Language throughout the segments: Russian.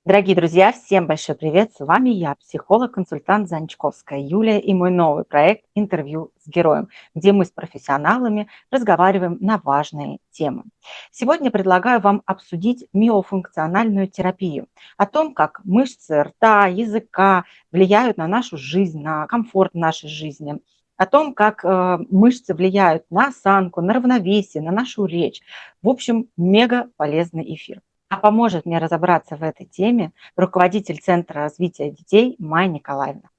Дорогие друзья, всем большой привет! С вами я, психолог-консультант Занчковская Юлия и мой новый проект «Интервью с героем», где мы с профессионалами разговариваем на важные темы. Сегодня предлагаю вам обсудить миофункциональную терапию, о том, как мышцы рта, языка влияют на нашу жизнь, на комфорт нашей жизни, о том, как мышцы влияют на осанку, на равновесие, на нашу речь. В общем, мега полезный эфир. А поможет мне разобраться в этой теме руководитель Центра развития детей Майя Николаевна.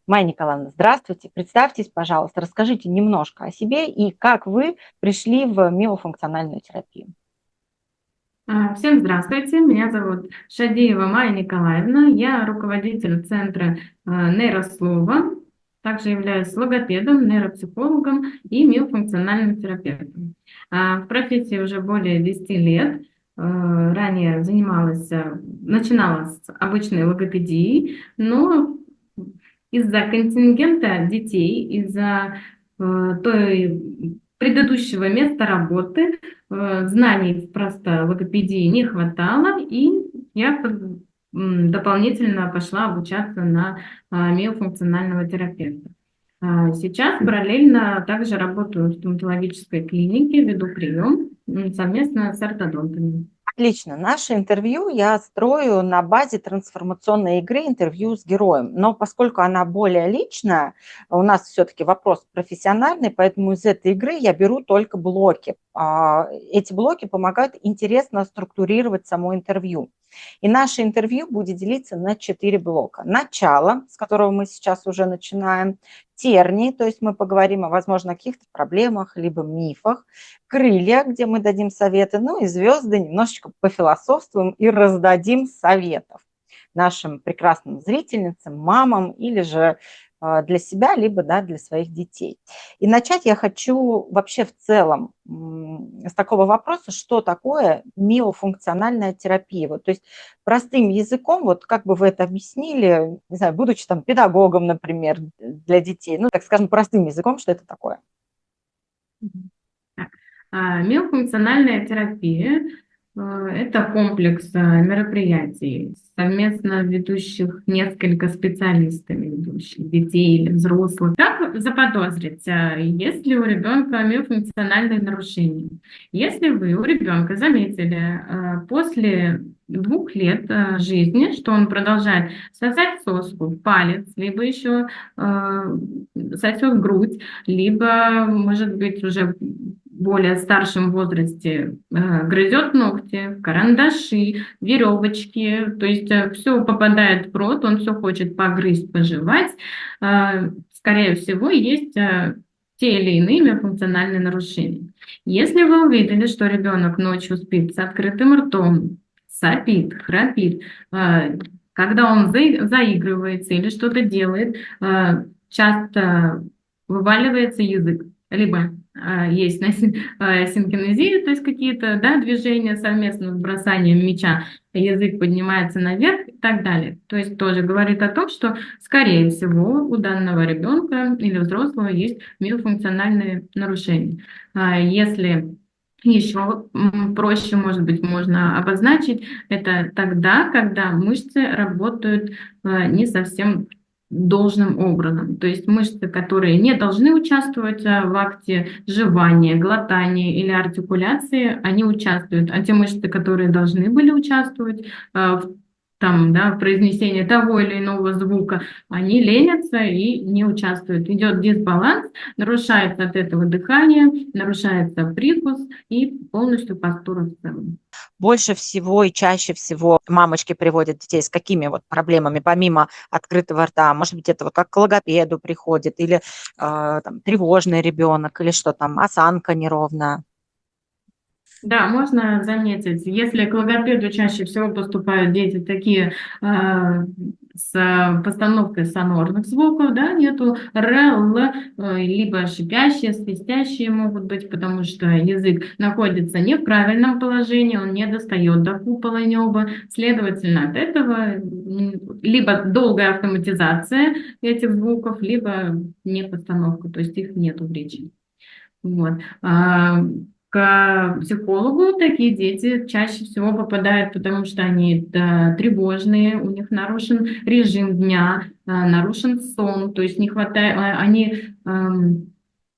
Майя Николаевна, здравствуйте. Представьтесь, пожалуйста, расскажите немножко о себе и как вы пришли в миофункциональную терапию. Всем здравствуйте, меня зовут Шадиева Майя Николаевна, я руководитель Центра нейрослова, также являюсь логопедом, нейропсихологом и миофункциональным терапевтом. В профессии уже более 10 лет. Ранее начинала с обычной логопедии, но из-за контингента детей, из-за той предыдущего места работы, знаний просто логопедии не хватало, и я дополнительно пошла обучаться на миофункционального терапевта. Сейчас параллельно также работаю в стоматологической клинике, веду прием совместно с ортодонтами. Отлично. Наше интервью я строю на базе трансформационной игры «Интервью с героем». Но поскольку она более личная, у нас все-таки вопрос профессиональный, поэтому из этой игры я беру только блоки. Эти блоки помогают интересно структурировать само интервью. И наше интервью будет делиться на 4 блока. Начало, с которого мы сейчас уже начинаем, тернии, то есть мы поговорим о, возможно, каких-то проблемах, либо мифах, крылья, где мы дадим советы, ну и звезды, немножечко пофилософствуем и раздадим советов нашим прекрасным зрительницам, мамам или же для себя, либо для своих детей. И начать я хочу вообще в целом с такого вопроса, что такое миофункциональная терапия. Вот, то есть простым языком, вот как бы вы это объяснили, не знаю, будучи там педагогом, например, для детей, ну, так скажем, простым языком, что это такое? Так, Миофункциональная терапия это комплекс мероприятий, совместно ведущих несколько специалистами, ведущих детей или взрослых. Как заподозрить, есть ли у ребенка миофункциональные нарушения? Если вы у ребенка заметили после 2 лет жизни, что он продолжает сосать соску, палец, либо еще сосет грудь, либо, может быть, уже более старшем возрасте грызет ногти, карандаши, веревочки, то есть все попадает в рот, он все хочет погрызть, пожевать. Скорее всего, есть те или иные миофункциональные нарушения. Если вы увидели, что ребенок ночью спит с открытым ртом, сопит, храпит, когда он заигрывается или что-то делает, часто вываливается язык, либо есть синхронизия, то есть какие-то движения совместно с бросанием мяча, язык поднимается наверх и так далее. То есть тоже говорит о том, что, скорее всего, у данного ребенка или взрослого есть миофункциональные нарушения. Если еще проще, может быть, можно обозначить, это тогда, когда мышцы работают не совсем должным образом. То есть мышцы, которые не должны участвовать в акте жевания, глотания или артикуляции, они участвуют. А те мышцы, которые должны были участвовать в произнесении того или иного звука, они ленятся и не участвуют. Идет дисбаланс, нарушается от этого дыхание, нарушается прикус и полностью постура в целом. Больше всего и чаще всего мамочки приводят детей с какими вот проблемами, помимо открытого рта? Может быть, это вот как к логопеду приходит, или там, тревожный ребенок, или что там, осанка неровная? Да, можно заметить, если к логопеду чаще всего поступают дети такие с постановкой сонорных звуков, нету либо шипящие, свистящие могут быть, потому что язык находится не в правильном положении, он не достает до купола неба, следовательно, от этого либо долгая автоматизация этих звуков, либо не постановка, то есть их нету в речи. Вот. К психологу такие дети чаще всего попадают, потому что они тревожные, у них нарушен режим дня, нарушен сон, то есть не хватает, они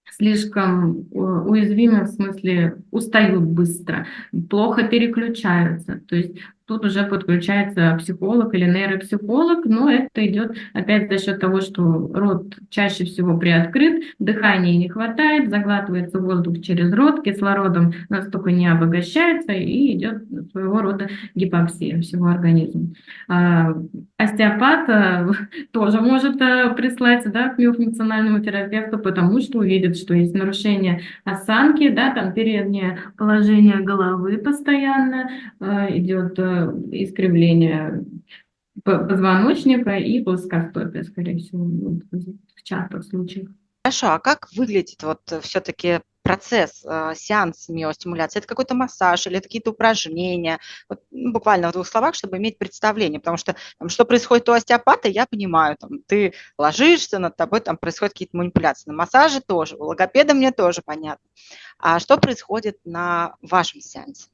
слишком уязвимы, в смысле устают быстро, плохо переключаются. То есть тут уже подключается психолог или нейропсихолог, но это идет опять за счет того, что рот чаще всего приоткрыт, дыхания не хватает, заглатывается воздух через рот, кислородом настолько не обогащается и идет своего рода гипоксия всего организма. А, Остеопат тоже может прислать, да, к миофункциональному терапевту, потому что увидит, что есть нарушение осанки, да, там переднее положение головы постоянно, идет искривление позвоночника и плоскостопие, скорее всего, вот в частых случаях. Хорошо, а как выглядит вот все-таки процесс, сеанс миостимуляции? Это какой-то массаж или это какие-то упражнения? Вот, буквально в двух словах, чтобы иметь представление, потому что там, что происходит у остеопата, я понимаю, там, ты ложишься, над тобой там происходят какие-то манипуляции. На массаже тоже, у логопеда мне тоже понятно. А что происходит на вашем сеансе?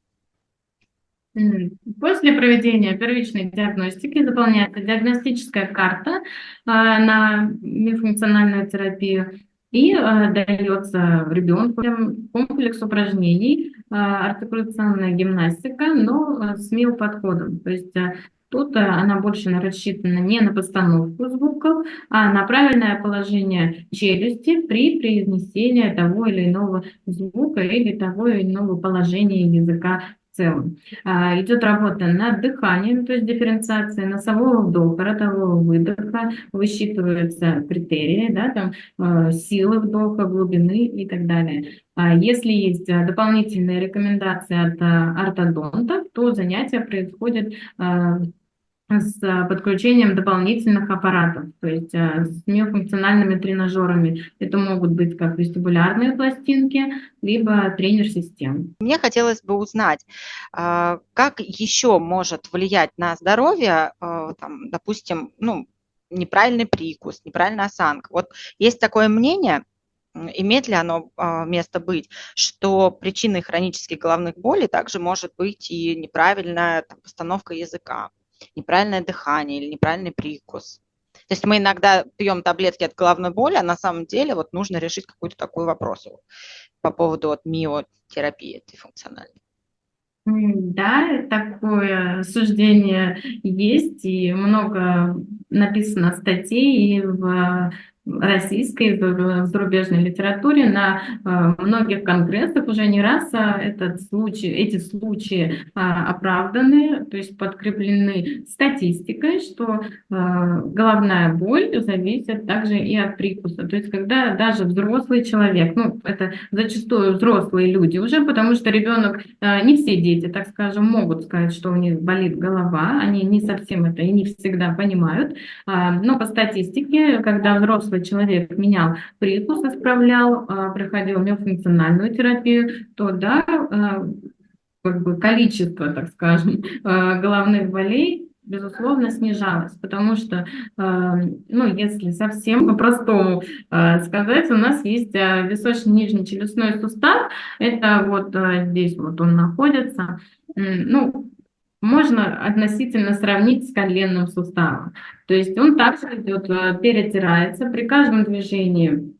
После проведения первичной диагностики заполняется диагностическая карта на миофункциональную терапию и дается ребенку комплекс упражнений, артикуляционная гимнастика, но с миоподходом. То есть тут она больше рассчитана не на постановку звуков, а на правильное положение челюсти при произнесении того или иного звука или того или иного положения языка в целом. Идет работа над дыханием, то есть дифференциация носового вдоха, ротового выдоха, высчитываются критерии, да, там, силы вдоха, глубины и так далее. Если есть дополнительные рекомендации от ортодонта, то занятия происходят с подключением дополнительных аппаратов, то есть с миофункциональными тренажерами. Это могут быть как вестибулярные пластинки, либо тренер-системы. Мне хотелось бы узнать, как еще может влиять на здоровье, там, допустим, ну, неправильный прикус, неправильная осанка. Вот есть такое мнение, имеет ли оно место быть, что причиной хронических головных болей также может быть и неправильная там, постановка языка, неправильное дыхание или неправильный прикус. То есть мы иногда пьем таблетки от головной боли, а на самом деле вот нужно решить какой-то такой вопрос по поводу вот, миотерапии функциональной. Да, такое суждение есть, и много написано статей и в российской, и в зарубежной литературе на многих конгрессах уже не раз эти случаи оправданы, то есть подкреплены статистикой, что головная боль зависит также и от прикуса. То есть когда даже взрослый человек, ну это зачастую взрослые люди уже, потому что ребенок, не все дети, так скажем, могут сказать, что у них болит голова, они не совсем это и не всегда понимают, но по статистике, когда взрослый человек менял прикус, исправлял, проходил миофункциональную терапию, то да, как бы количество, так скажем, головных болей безусловно, снижалось, потому что, ну, если совсем по-простому сказать, у нас есть височный нижний челюстной сустав, это вот здесь вот он находится, ну, можно относительно сравнить с коленным суставом. То есть он также идет, перетирается при каждом движении,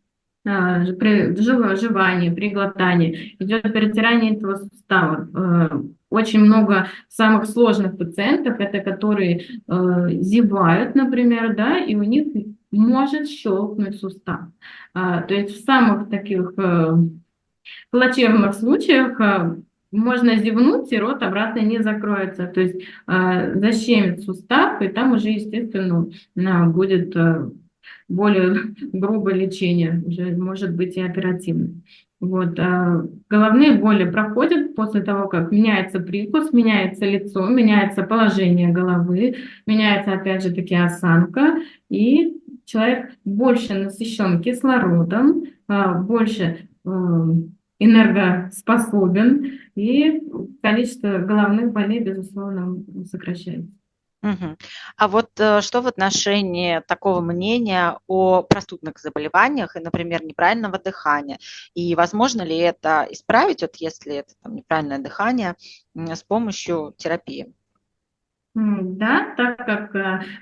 при жевании, при глотании, идет перетирание этого сустава. Очень много самых сложных пациентов, это которые зевают, например, да, и у них может щелкнуть сустав. То есть в самых таких плачевных случаях можно зевнуть, и рот обратно не закроется. То есть защемит сустав, и там уже, естественно, будет более грубое лечение, уже может быть и оперативное. Вот. Головные боли проходят после того, как меняется прикус, меняется лицо, меняется положение головы, меняется опять же таки осанка, и человек больше насыщен кислородом, больше энергоспособен, и количество головных болей, безусловно, сокращается. Мгм. А вот что в отношении такого мнения о простудных заболеваниях и, например, неправильного дыхания? И возможно ли это исправить, вот если это там, неправильное дыхание, с помощью терапии? Да, так как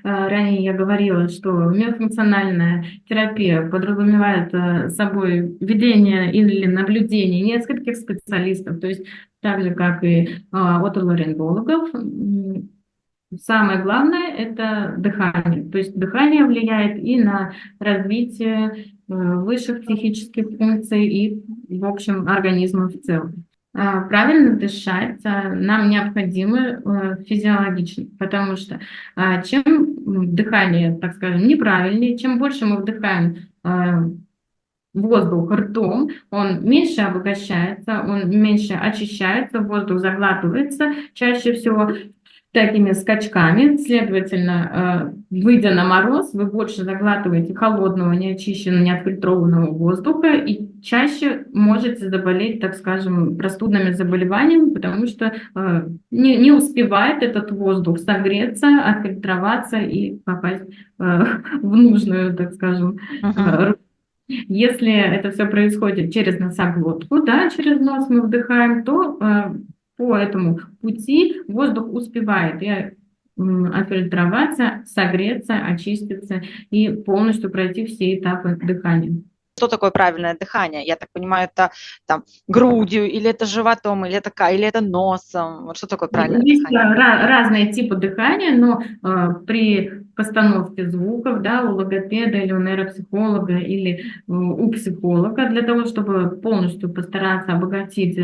ранее я говорила, что миофункциональная терапия подразумевает собой ведение или наблюдение нескольких специалистов, то есть так же, как и отоларингологов, самое главное – это дыхание. То есть дыхание влияет и на развитие высших психических функций и, в общем, организма в целом. Правильно дышать нам необходимо физиологично, потому что чем дыхание, так скажем, неправильнее, чем больше мы вдыхаем воздух ртом, он меньше обогащается, он меньше очищается, воздух заглатывается чаще всего такими скачками. Следовательно, выйдя на мороз, вы больше заглатываете холодного, неочищенного, неотфильтрованного воздуха и чаще можете заболеть, так скажем, простудными заболеваниями, потому что не успевает этот воздух согреться, отфильтроваться и попасть в нужную, так скажем, Мгм. если это все происходит через носоглотку, да, через нос мы вдыхаем, то по этому пути воздух успевает отфильтроваться, согреться, очиститься и полностью пройти все этапы дыхания. Что такое правильное дыхание? Я так понимаю, это там грудью, или это животом, или это носом? Вот что такое правильное Есть дыхание? разные типы дыхания, но при постановке звуков, да, у логопеда или у нейропсихолога или у психолога для того, чтобы полностью постараться обогатить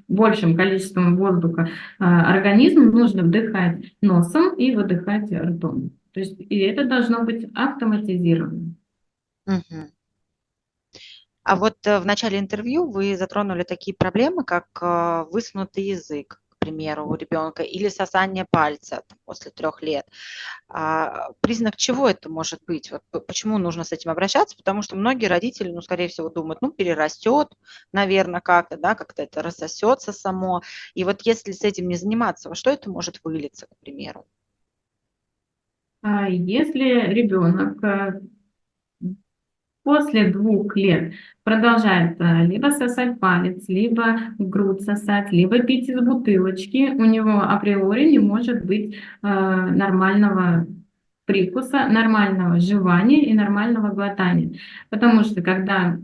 большим количеством воздуха организм, нужно вдыхать носом и выдыхать ртом. То есть и это должно быть автоматизировано. Мгм. А вот в начале интервью вы затронули такие проблемы, как высунутый язык, к примеру, у ребенка, или сосание пальца там, после 3 лет. Признак чего это может быть? Вот почему нужно с этим обращаться? Потому что многие родители, ну, скорее всего, думают, ну, перерастет, наверное, как-то, да, как-то это рассосется само. И вот если с этим не заниматься, во что это может вылиться, к примеру? Если ребенок после 2 лет продолжает либо сосать палец, либо грудь сосать, либо пить из бутылочки, у него априори не может быть нормального прикуса, нормального жевания и нормального глотания. Потому что когда,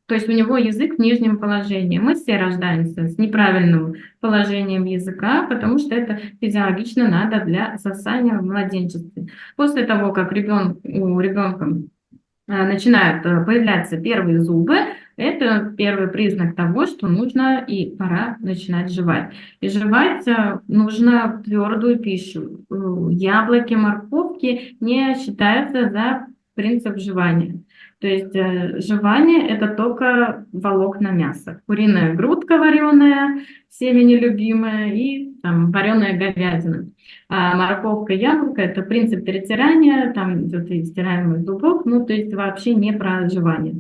то есть у него язык в нижнем положении. Мы все рождаемся с неправильным положением языка, потому что это физиологично надо для сосания в младенчестве. После того, как у ребенка начинают появляться первые зубы, это первый признак того, что нужно и пора начинать жевать. И жевать нужно твердую пищу. Яблоки, морковки не считаются за принцип жевания. То есть жевание – это только волокна мяса. Куриная грудка вареная, всеми нелюбимая, и там, вареная говядина. А морковка, яблоко – это принцип перетирания, там идет и стираемый зубок, ну, то есть вообще не про жевание.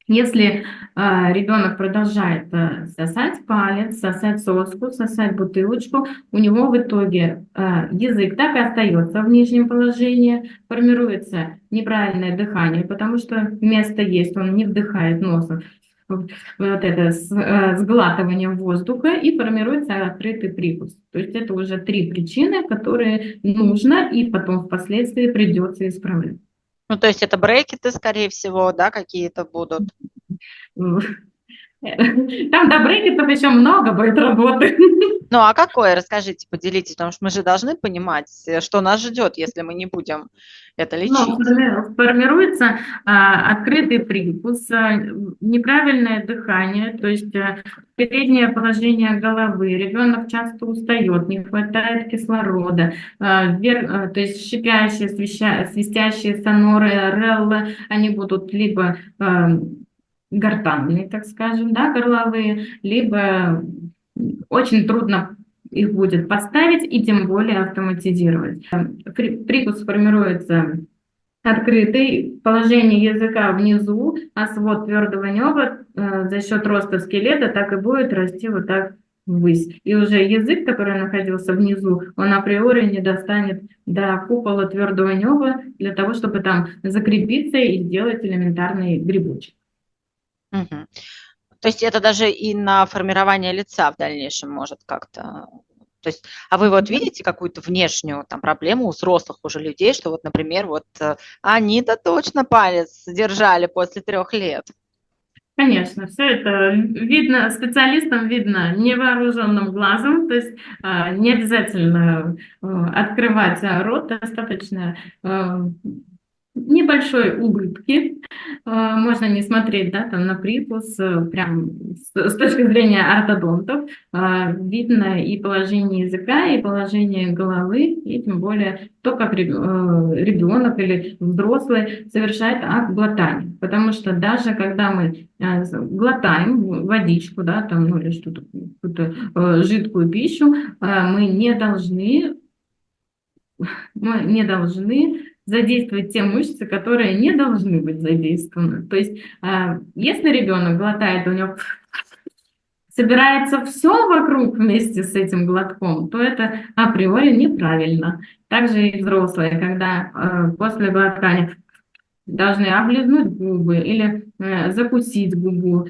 Если ребенок продолжает сосать палец, сосать соску, сосать бутылочку, у него в итоге язык так и остается в нижнем положении, формируется неправильное дыхание, потому что место есть, он не вдыхает носом, вот это сглатывание воздуха, и формируется открытый прикус. То есть это уже 3 причины, которые нужно и потом впоследствии придется исправлять. Ну, то есть это брекеты, скорее всего, да, какие-то будут. Там до брекетов еще много будет работы. Ну, а какое? Расскажите, поделитесь, потому что мы же должны понимать, что нас ждет, если мы не будем это Ну, лечить. формируется открытый прикус, неправильное дыхание, то есть переднее положение головы. Ребенок часто устает, не хватает кислорода. То есть шипящие, свистящие соноры, реллы, они будут либо гортанные, так скажем, да, горловые, либо очень трудно их будет поставить и тем более автоматизировать. Прикус формируется открытый, положение языка внизу, а свод твердого неба за счет роста скелета так и будет расти вот так ввысь. И уже язык, который находился внизу, он априори не достанет до купола твердого неба для того, чтобы там закрепиться и сделать элементарный грибочек. Мгм. То есть это даже и на формирование лица в дальнейшем может как-то. То есть, а вы вот видите какую-то внешнюю там проблему у взрослых уже людей, что вот, например, вот они-то точно палец держали после 3 лет? Конечно, все это видно, специалистам видно невооруженным глазом, то есть не обязательно открывать рот, достаточно небольшой улыбки. Можно не смотреть, да, там на прикус, прям с точки зрения ортодонтов. Видно и положение языка, и положение головы, и тем более то, как ребенок или взрослый совершает акт глотания. Потому что даже когда мы глотаем водичку, да, там, ну или что-то, какую-то жидкую пищу, мы не должны задействовать те мышцы, которые не должны быть задействованы. То есть, если ребенок глотает, у него собирается все вокруг вместе с этим глотком, то это априори неправильно. Также и взрослые, когда после глотания должны облизнуть губы или закусить губу,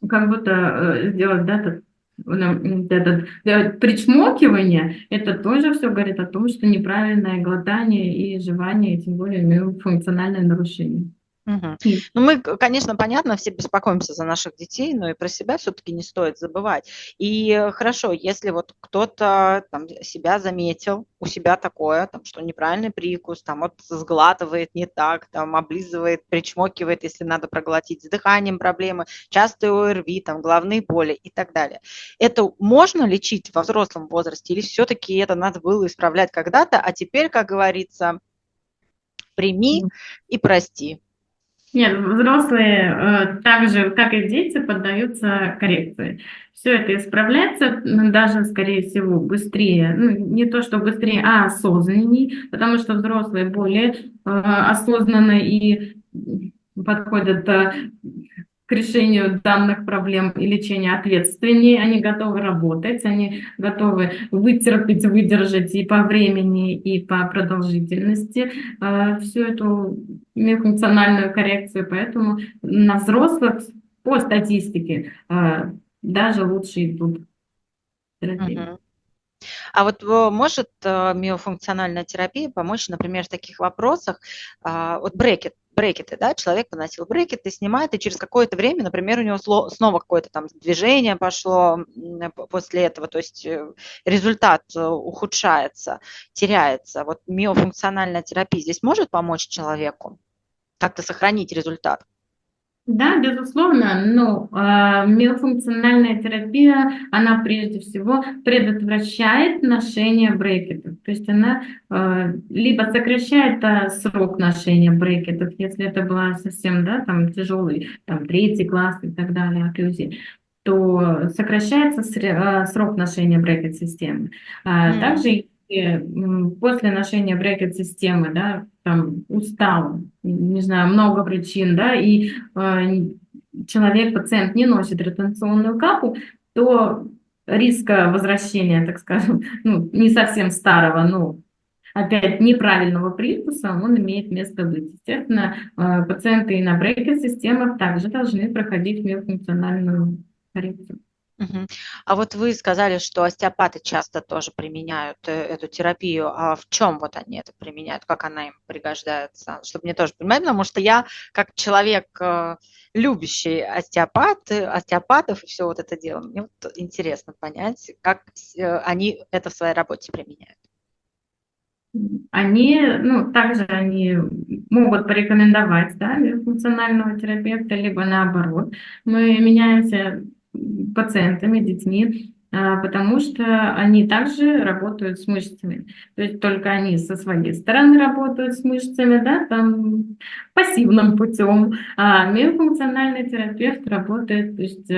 как будто сделать, да, сделать причмокивание, это тоже все говорит о том, что неправильное глотание и жевание, и тем более функциональное нарушение. Мгм. И Ну, мы, конечно, понятно, все беспокоимся за наших детей, но и про себя все-таки не стоит забывать. И хорошо, если вот кто-то там себя заметил, у себя такое, там, что неправильный прикус, там вот сглатывает не так, там облизывает, причмокивает, если надо проглотить, с дыханием проблемы, частые ОРВИ, там, головные боли и так далее. Это можно лечить во взрослом возрасте или все-таки это надо было исправлять когда-то, а теперь, как говорится, прими и прости? нет, взрослые, так же, как и дети, поддаются коррекции. Все это исправляется, даже, скорее всего, быстрее. Ну, не то, что быстрее, а осознанней, потому что взрослые более осознанно и подходят к решению данных проблем и лечению ответственнее. Они готовы работать, они готовы вытерпеть, выдержать и по времени, и по продолжительности всю эту функциональную коррекцию, поэтому на взрослых по статистике даже лучше идут терапии. Мгм. А вот может миофункциональная терапия помочь, например, в таких вопросах? Вот брекеты, да, человек поносил брекеты, снимает, и через какое-то время, например, у него снова какое-то там движение пошло после этого, то есть результат ухудшается, теряется. Вот миофункциональная терапия здесь может помочь человеку как-то сохранить результат? Да, безусловно, но миофункциональная терапия, она прежде всего предотвращает ношение брекетов. То есть она либо сокращает срок ношения брекетов, если это была совсем, да, там тяжелый, там 3 класс и так далее, окклюзия, то сокращается срок ношения брекет-системы. Также после ношения брекет-системы, да, там устал, не знаю, много причин, да, и человек, пациент не носит ретенционную капу, то риска возвращения, так скажем, ну, не совсем старого, но опять неправильного прикуса, он имеет место быть. Естественно, пациенты и на брекет-системах также должны проходить миофункциональную коррекцию. Мгм. А вот вы сказали, что остеопаты часто тоже применяют эту терапию. А в чем вот они это применяют? Как она им пригождается? Чтобы мне тоже понимать, потому что я как человек, любящий остеопатов и все вот это дело, мне вот интересно понять, как они это в своей работе применяют. Они, ну, также они могут порекомендовать, да, функционального терапевта, либо наоборот. Мы меняемся пациентами, детьми, потому что они также работают с мышцами. То есть только они со своей стороны работают с мышцами, да, там пассивным путем, а миофункциональный терапевт работает, то есть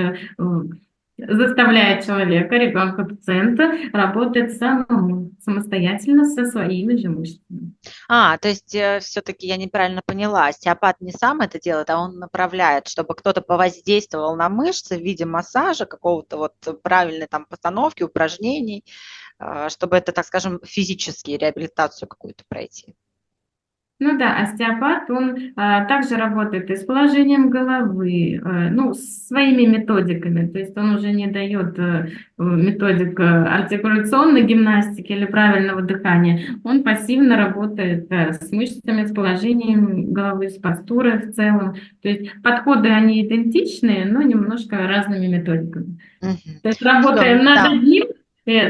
заставляет человека, ребенка, пациента работать самому, самостоятельно со своими же мышцами. То есть все-таки я неправильно поняла, остеопат не сам это делает, а он направляет, чтобы кто-то повоздействовал на мышцы в виде массажа, какого-то вот правильной там постановки, упражнений, чтобы это, так скажем, физически реабилитацию какую-то пройти. Ну да, остеопат, он также работает и с положением головы, ну, с своими методиками. То есть он уже не дает методик артикуляционной гимнастики или правильного дыхания. Он пассивно работает с мышцами, с положением головы, с постурой в целом. То есть подходы, они идентичные, но немножко разными методиками. Мгм. То есть Всё, работаем над да. одним,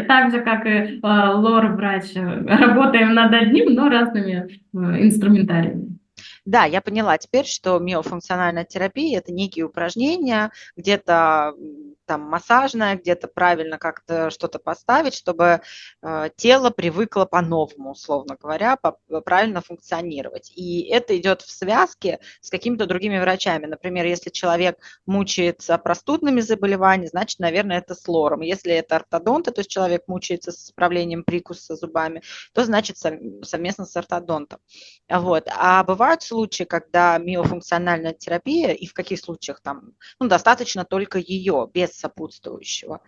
так же, как и лор-врач, работаем над одним, но разными инструментариями. Да, я поняла теперь, что миофункциональная терапия – это некие упражнения, где-то там массажная, где-то правильно как-то что-то поставить, чтобы тело привыкло по-новому, условно говоря, правильно функционировать. И это идет в связке с какими-то другими врачами. Например, если человек мучается простудными заболеваниями, значит, наверное, это с лором. Если это ортодонты, то есть человек мучается с исправлением прикуса зубами, то значит совместно с ортодонтом. Вот. А бывают случаи, когда миофункциональная терапия, и в каких случаях там, ну, достаточно только ее, без сопутствующего?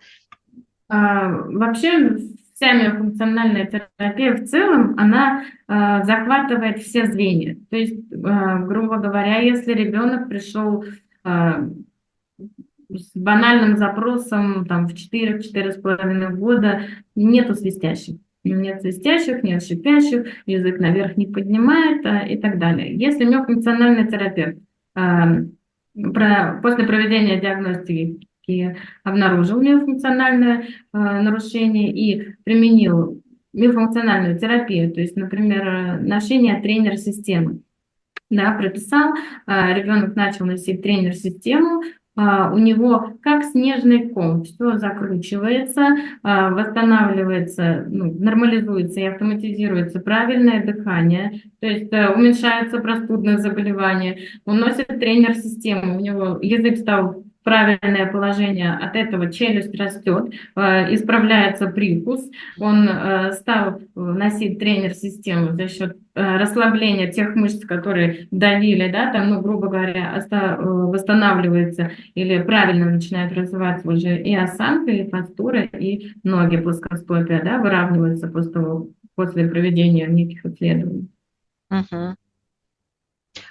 Вообще вся миофункциональная терапия в целом, она захватывает все звенья. То есть, грубо говоря, если ребенок пришел с банальным запросом там, в 4-4,5 года, нету свистящих. Нет свистящих, нет шипящих, язык наверх не поднимает и так далее. Если миофункциональный терапевт после проведения диагностики обнаружил миофункциональное нарушение и применил миофункциональную терапию, то есть, например, ношение тренер-системы, да, прописал, ребенок начал носить тренер-систему, у него как снежный ком, все закручивается, восстанавливается, ну, нормализуется и автоматизируется правильное дыхание, то есть уменьшаются простудные заболевания. Он носит тренер-систему, у него язык стал в правильное положение, от этого челюсть растет, исправляется прикус, он стал носить тренер-систему за счет расслабления тех мышц, которые давили, да, там, ну, грубо говоря, восстанавливается или правильно начинает развиваться уже и осанка, и постура, и ноги плоскостопия, да, выравниваются после проведения неких исследований. Мгм.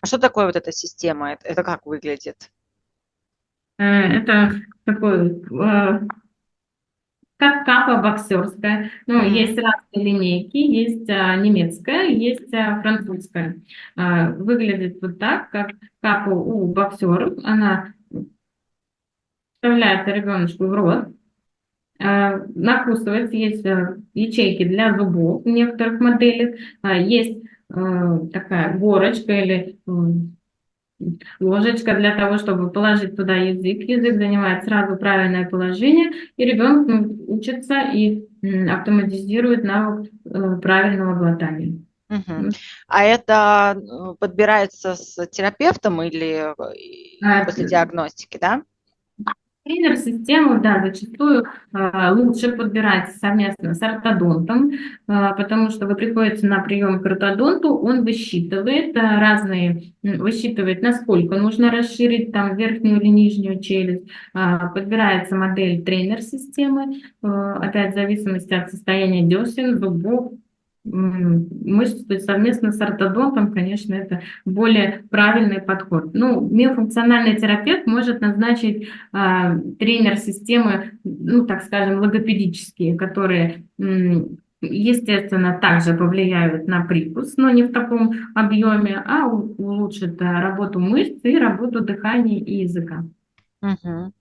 А что такое вот эта система? Это как выглядит? Это такой как капа боксерская. Ну, Мгм. есть разные линейки, есть немецкая, есть французская. Выглядит вот так, как капа у боксеров. Она вставляется ребеночку в рот, накусывается, есть ячейки для зубов в некоторых моделях, есть такая горочка или ложечка для того, чтобы положить туда язык. Язык занимает сразу правильное положение, и ребенок учится и автоматизирует навык правильного глотания. Мгм. А это подбирается с терапевтом или А, после диагностики, да? Тренер-систему, да, зачастую лучше подбирать совместно с ортодонтом, потому что вы приходите на прием к ортодонту, он высчитывает высчитывает, насколько нужно расширить там верхнюю или нижнюю челюсть, подбирается модель тренер-системы, опять в зависимости от состояния десен, зубов, мышц, то есть совместно с ортодонтом, конечно, это более правильный подход. Ну, миофункциональный терапевт может назначить тренер системы, ну, так скажем, логопедические, которые, естественно, также повлияют на прикус, но не в таком объеме, а улучшат работу мышц и работу дыхания и языка. Мгм.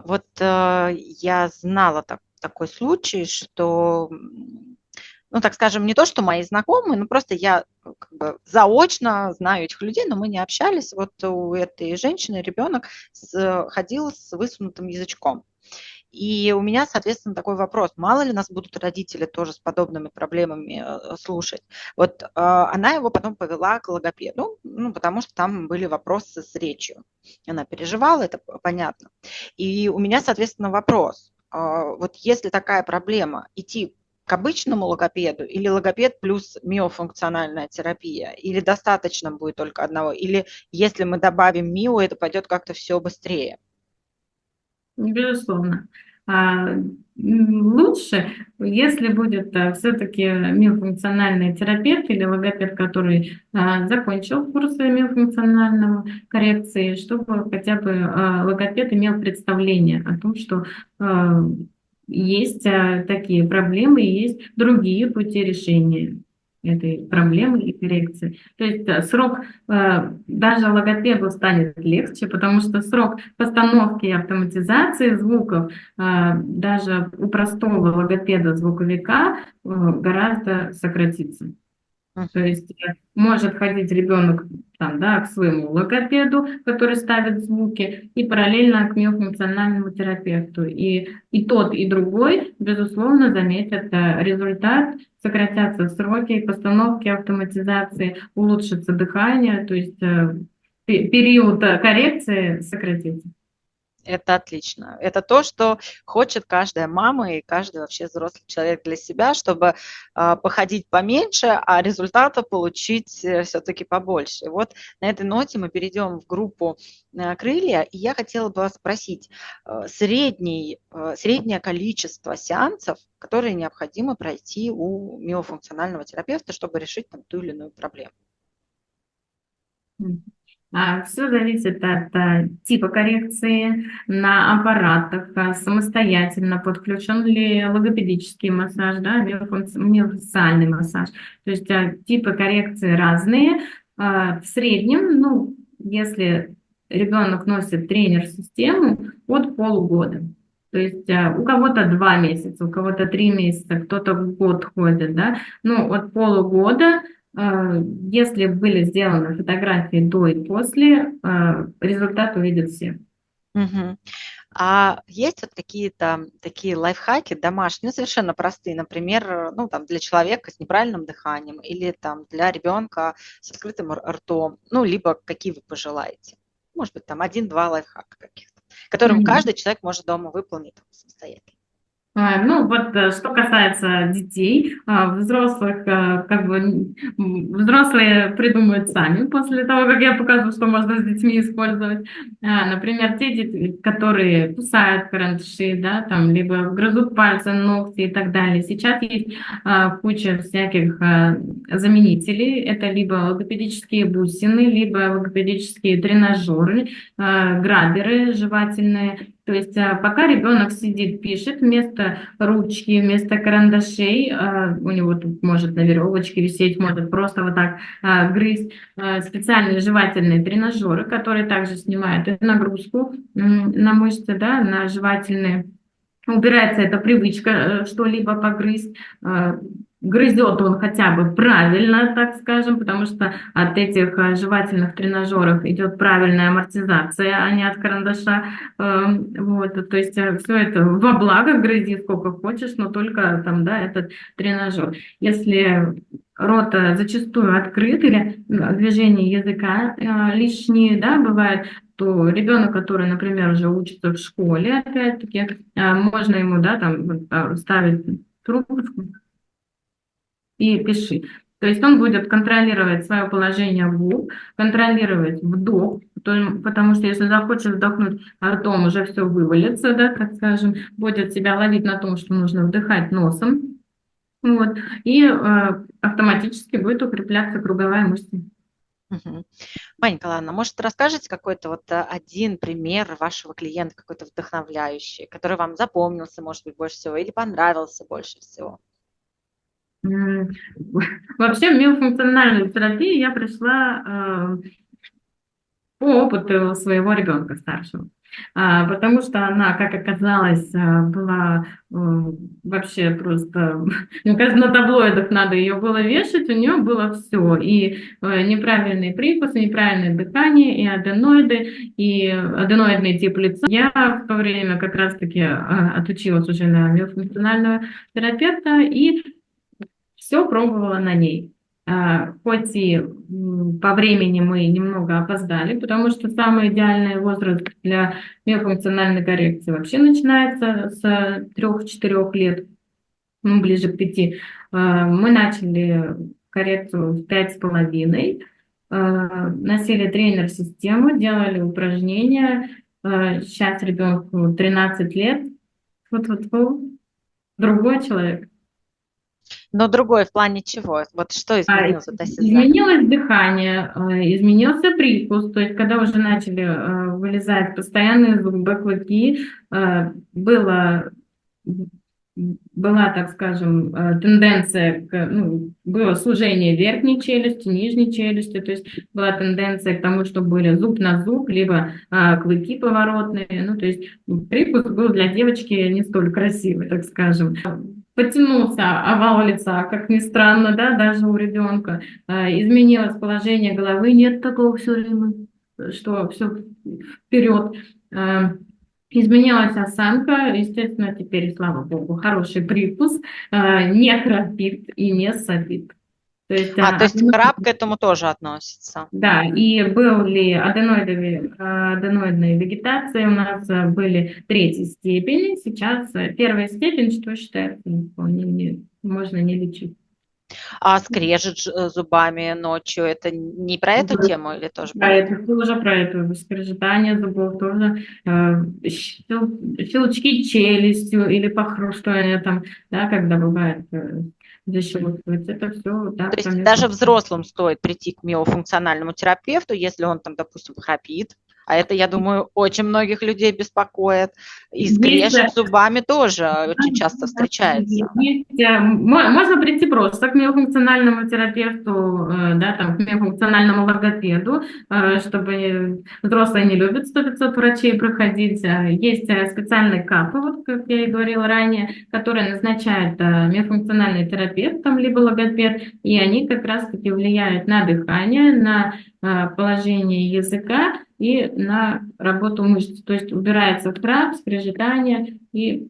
Вот я знала такой случай, что, ну, так скажем, не то, что мои знакомые, но просто я как бы заочно знаю этих людей, но мы не общались. Вот у этой женщины ребенок ходил с высунутым язычком. И у меня, соответственно, такой вопрос: мало ли нас будут родители тоже с подобными проблемами слушать. Вот она его потом повела к логопеду, ну, потому что там были вопросы с речью. Она переживала, это понятно. И у меня, соответственно, вопрос: вот если такая проблема, идти к обычному логопеду или логопед плюс миофункциональная терапия? Или достаточно будет только одного? Или если мы добавим мио, это пойдет как-то все быстрее? Безусловно. Лучше, если будет все-таки миофункциональный терапевт или логопед, который закончил курсы миофункционального коррекции, чтобы хотя бы логопед имел представление о том, что а, есть такие проблемы и есть другие пути решения этой проблемы и коррекции. То есть срок даже логопеду станет легче, потому что срок постановки и автоматизации звуков даже у простого логопеда-звуковика гораздо сократится. То есть может ходить ребенок там, да, к своему логопеду, который ставит звуки, и параллельно к миофункциональному терапевту. И тот, и другой, безусловно, заметят результат, сократятся сроки постановки, автоматизации, улучшится дыхание, то есть период коррекции сократится. Это отлично. Это то, что хочет каждая мама и каждый вообще взрослый человек для себя, чтобы походить поменьше, а результата получить все-таки побольше. Вот на этой ноте мы перейдем в группу «Крылья». И я хотела бы вас спросить, среднее количество сеансов, которые необходимо пройти у миофункционального терапевта, чтобы решить там ту или иную проблему? Все зависит от типа коррекции на аппаратах, самостоятельно подключен ли логопедический массаж, да, миофасциальный массаж. То есть типы коррекции разные. В среднем, ну, если ребенок носит тренер-систему, от полугода. То есть у кого-то 2 месяца, у кого-то 3 месяца, кто-то год ходит, да, ну, от полугода. Если были сделаны фотографии до и после, результат увидят все. Мгм. А есть вот какие-то такие лайфхаки домашние, ну, совершенно простые, например, ну, там, для человека с неправильным дыханием или там для ребенка с открытым ртом, ну, либо какие вы пожелаете? Может быть, там один-два лайфхака каких-то, которым каждый человек может дома выполнить там самостоятельно. Ну, вот что касается детей, взрослых, как бы взрослые придумывают сами после того, как я показываю, что можно с детьми использовать. Например, те дети, которые кусают карандаши, да, там, либо грызут пальцы, ногти и так далее. Сейчас есть куча всяких заменителей. Это либо логопедические бусины, либо логопедические тренажеры, граберы жевательные. То есть пока ребенок сидит, пишет, вместо ручки, вместо карандашей, у него тут может на веревочке висеть, может просто вот так грызть, специальные жевательные тренажеры, которые также снимают и нагрузку на мышцы, да, на жевательные. Убирается эта привычка что-либо погрызть. Грызет он хотя бы правильно, так скажем, потому что от этих жевательных тренажеров идет правильная амортизация, а не от карандаша. Вот, то есть все это во благо, грызи сколько хочешь, но только там, да, этот тренажер. Если рот зачастую открыт или движение языка лишние, да, бывает, то ребенок, который, например, уже учится в школе, опять-таки, можно ему, да, там ставить трубочку и пиши. То есть он будет контролировать свое положение губ, контролировать вдох, потому что если захочет вдохнуть ртом, уже все вывалится, да, так скажем, будет себя ловить на том, что нужно вдыхать носом, вот, и автоматически будет укрепляться круговая мышца. Мгм. Маня Николаевна, может, расскажете какой-то вот один пример вашего клиента, какой-то вдохновляющий, который вам запомнился, может быть, больше всего или понравился больше всего? М, Вообще в миофункциональную терапию я пришла по опыту своего ребенка старшего. Потому что она, как оказалось, была вообще просто, мне кажется, на таблоидах надо ее было вешать, у нее было все, и неправильные прикусы, неправильное дыхание, и аденоиды, и аденоидный тип лица. Я в то время как раз-таки отучилась уже на миофункционального терапевта, и все пробовала на ней. Хоть и по времени мы немного опоздали, потому что самый идеальный возраст для миофункциональной коррекции вообще начинается с 3-4 лет. ну, ближе к 5. Мы начали коррекцию в 5,5. Носили тренер-систему, делали упражнения. Сейчас ребенку 13 лет. Вот, другой человек. Но другой в плане чего? Вот что изменилось, вот осязание? Изменилось дыхание, изменился прикус, то есть когда уже начали вылезать постоянные зубы, клыки, было, была, так скажем, тенденция ну, было сужение верхней челюсти, нижней челюсти, то есть была тенденция к тому, что были зуб на зуб, либо клыки поворотные, ну, то есть прикус был для девочки не столь красивый, так скажем. Потянулся овал лица, как ни странно, да, даже у ребенка. Изменилось положение головы, нет такого все время, что все вперед. Изменилась осанка, естественно, теперь, слава богу, хороший прикус, не храпит и не сопит. То есть, То есть храп к этому тоже относится. да, и были аденоидные вегетации, у нас были третьей степени, сейчас первая степень, что считается, можно не лечить. А скрежет зубами ночью, это не про эту тему или тоже про Про это? это, тоже про это, скрежетание зубов, тоже щелчки челюстью или похрустывание там, да, когда бывает защелкивается, это все, да, То про есть микро. даже взрослым стоит прийти к миофункциональному терапевту, если он там, допустим, храпит, а это, я думаю, очень многих людей беспокоит, и Есть скрежет зубами тоже очень часто встречается. Есть, можно прийти просто к миофункциональному терапевту, да, там, к миофункциональному логопеду, чтобы взрослые не любят 100-500 врачей проходить. Есть специальные капы, вот как я и говорила ранее, которые назначает миофункциональный терапевт, там, либо логопед, и они как раз-таки влияют на дыхание, на положение языка и на работу мышц. То есть убирается храп, скрежетание и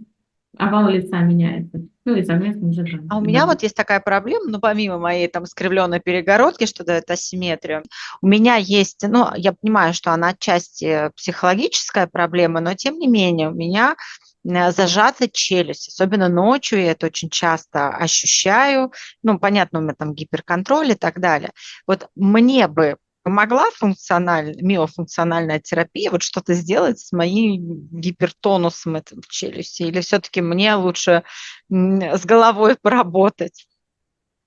овал лица меняется. Ну и совместно уже там А у меня иногда. вот есть такая проблема, ну, помимо моей там искривленной перегородки, что дает асимметрию, у меня есть, ну, я понимаю, что она отчасти психологическая проблема, но тем не менее у меня зажата челюсть, особенно ночью, я это очень часто ощущаю, ну, понятно, у меня там гиперконтроль и так далее. Вот мне бы помогла миофункциональная терапия вот что-то сделать с моим гипертонусом в челюсти, или все-таки мне лучше с головой поработать?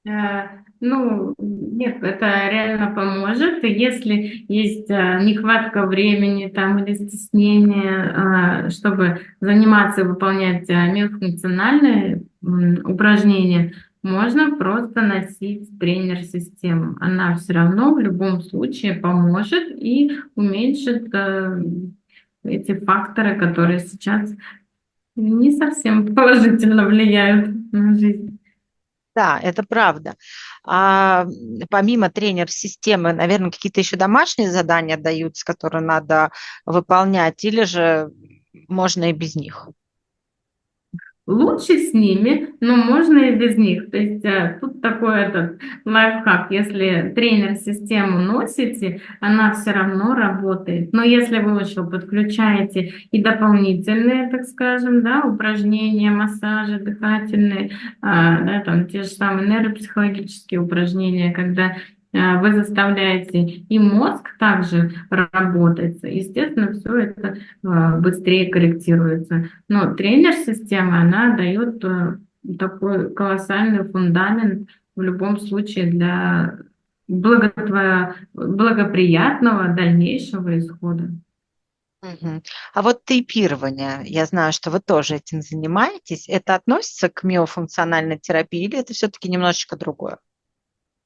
Ну, нет, это реально поможет. И если есть нехватка времени там или стеснение, чтобы заниматься и выполнять миофункциональные упражнения, можно просто носить тренер-систему. Она все равно в любом случае поможет и уменьшит эти факторы, которые сейчас не совсем положительно влияют на жизнь. Да, это правда. А помимо тренер-системы, наверное, какие-то еще домашние задания даются, которые надо выполнять, или же можно и без них? Лучше с ними, но можно и без них. То есть тут такой этот лайфхак. Если тренер-систему носите, она все равно работает. Но если вы еще подключаете и дополнительные, так скажем, да, упражнения, массажи дыхательные, да, там те же самые нейропсихологические упражнения, когда вы заставляете и мозг также работать, естественно, все это быстрее корректируется. Но тренер-система, она дает такой колоссальный фундамент в любом случае для благоприятного дальнейшего исхода. Мгм. А вот тейпирование, я знаю, что вы тоже этим занимаетесь. Это относится к миофункциональной терапии или это все-таки немножечко другое?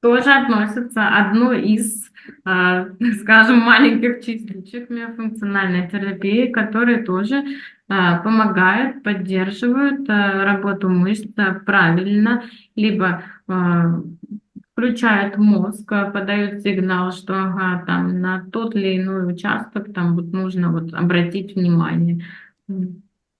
Тоже относится одно из, скажем, маленьких частичек миофункциональной терапии, которые тоже помогают, поддерживают работу мышц правильно, либо включают мозг, подают сигнал, что ага, там на тот или иной участок там вот нужно вот обратить внимание.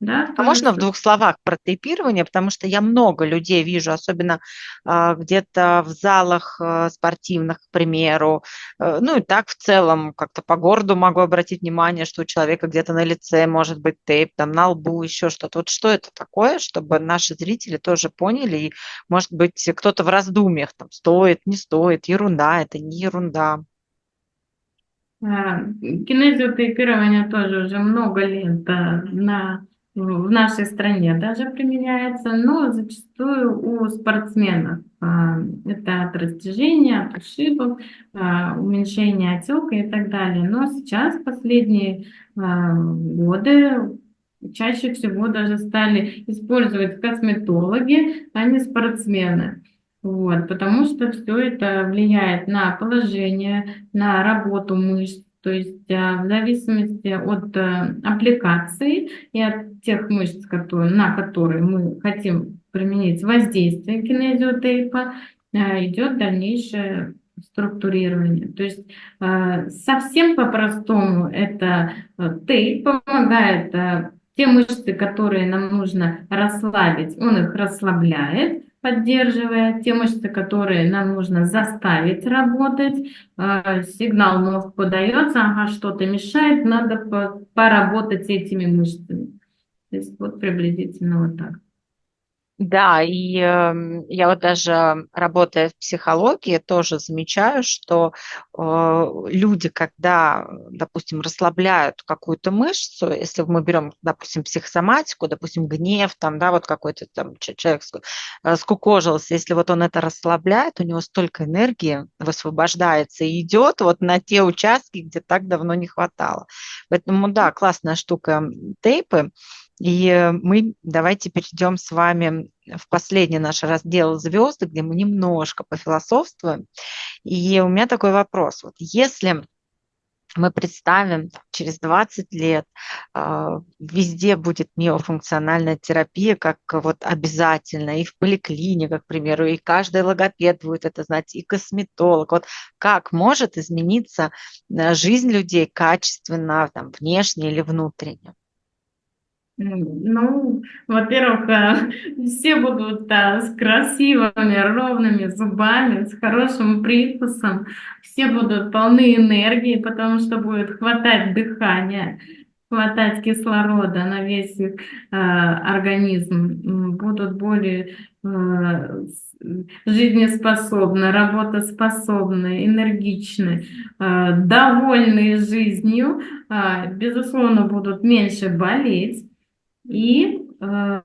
да, А то же можно в двух словах про тейпирование, потому что я много людей вижу, особенно где-то в залах спортивных, к примеру, ну и так в целом как-то по городу могу обратить внимание, что у человека где-то на лице может быть тейп, там на лбу еще что-то. Вот что это такое, чтобы наши зрители тоже поняли, и, может быть, кто-то в раздумьях, там, стоит, не стоит, ерунда, это не ерунда. Кинезиотейпирование тоже уже много лет в нашей стране даже применяется, но зачастую у спортсменов. Это от растяжения, от ушибов, уменьшение отека и так далее. Но сейчас, последние годы, чаще всего даже стали использовать косметологи, а не спортсмены. Вот, потому что все это влияет на положение, на работу мышц, то есть в зависимости от аппликации и от тех мышц, на которые мы хотим применить воздействие кинезиотейпа, идет дальнейшее структурирование. То есть совсем по-простому это тейп помогает те мышцы, которые нам нужно расслабить, он их расслабляет, поддерживая те мышцы, которые нам нужно заставить работать. Сигнал мозг подается, ага, что-то мешает, надо поработать этими мышцами. То есть вот приблизительно вот так. Да, и я вот даже работая в психологии тоже замечаю, что люди, когда, допустим, расслабляют какую-то мышцу, если мы берем, допустим, психосоматику, допустим, гнев, там, да, вот какой-то там человек скукожился, если вот он это расслабляет, у него столько энергии высвобождается и идет вот на те участки, где так давно не хватало. Поэтому, да, классная штука тейпы. И мы давайте перейдем с вами в последний наш раздел «Звезды», где мы немножко пофилософствуем. И у меня такой вопрос. Вот если мы представим через 20 лет, везде будет миофункциональная терапия, как вот обязательно, и в поликлиниках, к примеру, и каждый логопед будет это знать, и косметолог. Вот как может измениться жизнь людей качественно, там, внешне или внутренне? Ну, во-первых, все будут с красивыми, ровными зубами, с хорошим привкусом. Все будут полны энергии, потому что будет хватать дыхания, хватать кислорода на весь их организм. Будут более жизнеспособны, работоспособны, энергичны, довольны жизнью. Безусловно, будут меньше болеть. И я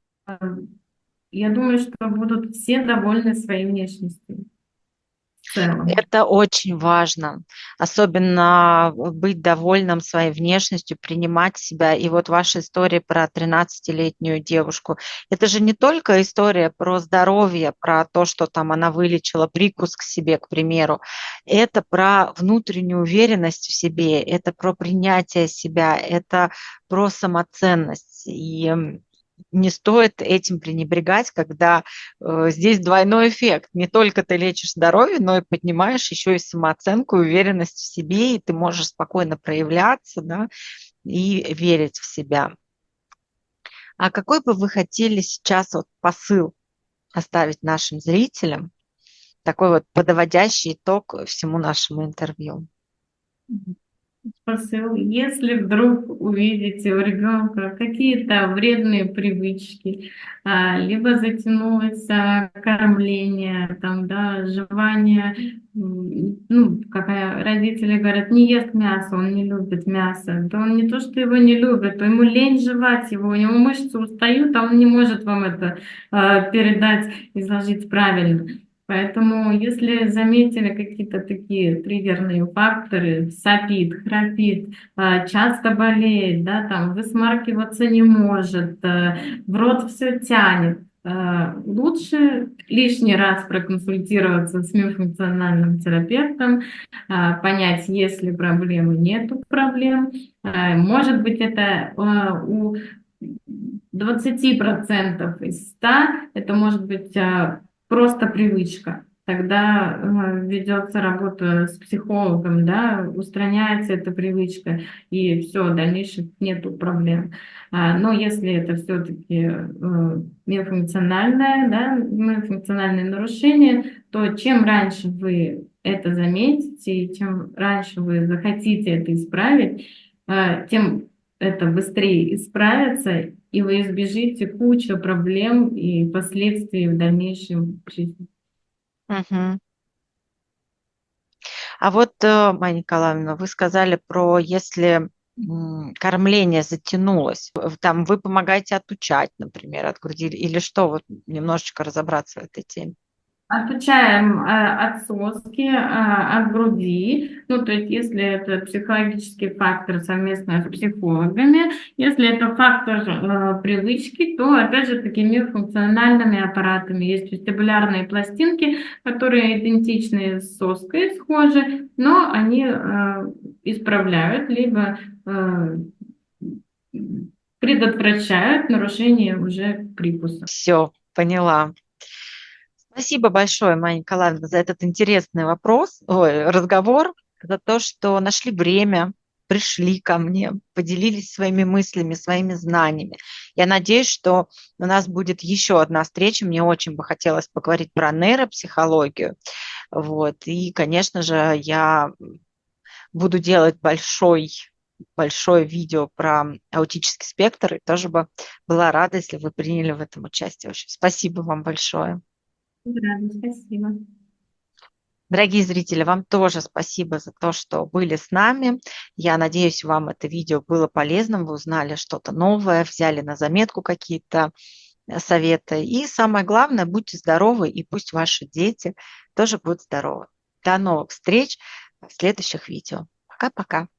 думаю, что будут все довольны своей внешностью в целом. Это очень важно, особенно быть довольным своей внешностью, принимать себя. И вот ваша история про 13-летнюю девушку, это же не только история про здоровье, про то, что там она вылечила прикус к себе, к примеру. Это про внутреннюю уверенность в себе, это про принятие себя, это про самоценность. И не стоит этим пренебрегать, когда здесь двойной эффект. Не только ты лечишь здоровье, но и поднимаешь еще и самооценку, и уверенность в себе, и ты можешь спокойно проявляться, да, и верить в себя. А какой бы вы хотели сейчас вот посыл оставить нашим зрителям, такой вот подводящий итог всему нашему интервью? Посыл. Если вдруг увидите у ребенка какие-то вредные привычки, либо затянулось кормление, там, да, жевание, ну, какая родители говорят, не ест мясо, он не любит мясо, то он не то, что его не любит, то ему лень жевать его, у него мышцы устают, а он не может вам это передать, изложить правильно. Поэтому, если заметили какие-то такие триггерные факторы, сопит, храпит, часто болеет, да, там, высмаркиваться не может, в рот все тянет, лучше лишний раз проконсультироваться с миофункциональным терапевтом, понять, есть ли проблемы, нету проблем. Может быть, это у 20% из 100, это может быть просто привычка. тогда ведется работа с психологом, да, устраняется эта привычка, и все, дальнейших нету проблем. Но если это все-таки миофункциональное, да, миофункциональное нарушение, то чем раньше вы это заметите, и чем раньше вы захотите это исправить, тем это быстрее исправится, и вы избежите кучу проблем и последствий в дальнейшем жизни. Мгм. А вот, Майя Николаевна, вы сказали про если кормление затянулось, там вы помогаете отучать, например, от груди, или что? Вот немножечко разобраться в этой теме. Отучаем от соски, от груди. Ну, то есть, если это психологический фактор совместно с психологами, если это фактор привычки, то, опять же, такими функциональными аппаратами есть вестибулярные пластинки, которые идентичны с соской, схожи, но они исправляют, либо предотвращают нарушение уже прикуса. Все, поняла. Спасибо большое, Майя Николаевна, за этот интересный вопрос, разговор, за то, что нашли время, пришли ко мне, поделились своими мыслями, своими знаниями. Я надеюсь, что у нас будет еще одна встреча. Мне очень бы хотелось поговорить про нейропсихологию. Вот. И, конечно же, я буду делать большое видео про аутический спектр, и тоже бы была рада, если вы приняли в этом участие. В общем, спасибо вам большое. Да, спасибо. Дорогие зрители, вам тоже спасибо за то, что были с нами. Я надеюсь, вам это видео было полезным, вы узнали что-то новое, взяли на заметку какие-то советы. И самое главное, будьте здоровы, и пусть ваши дети тоже будут здоровы. До новых встреч в следующих видео. Пока-пока.